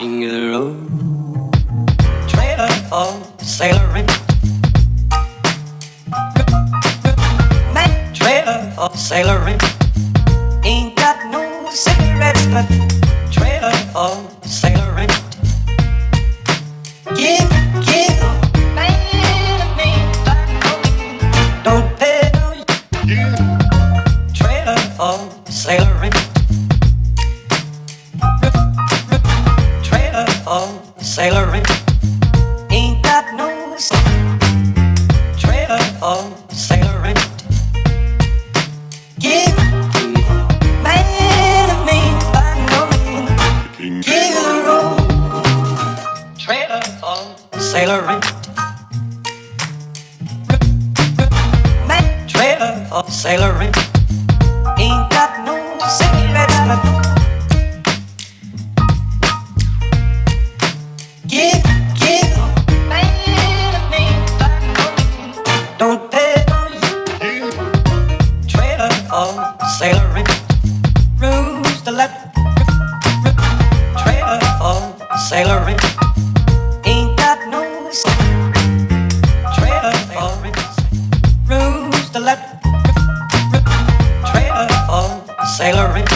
King of the road, trailer for sailoring. Man, trailer for sailoring. Ain't got no cigarettes, but trailer for sailoring. Give man a name, don't pay no. Trailer for sailoring. Trailer for sailoring. Ain't got no trailer for sailoring. Give man a name, by no mean. King of the road, trailer for sailoring. Man, trailer for sailoring. Ain't got no cigarettes, but give man a name, by no mean. Don't pay no you. Trailer for sailoring. Rooms to let. Trailer for sailoring. Ain't got no trailer for rooms to let. Trailer for sailoring.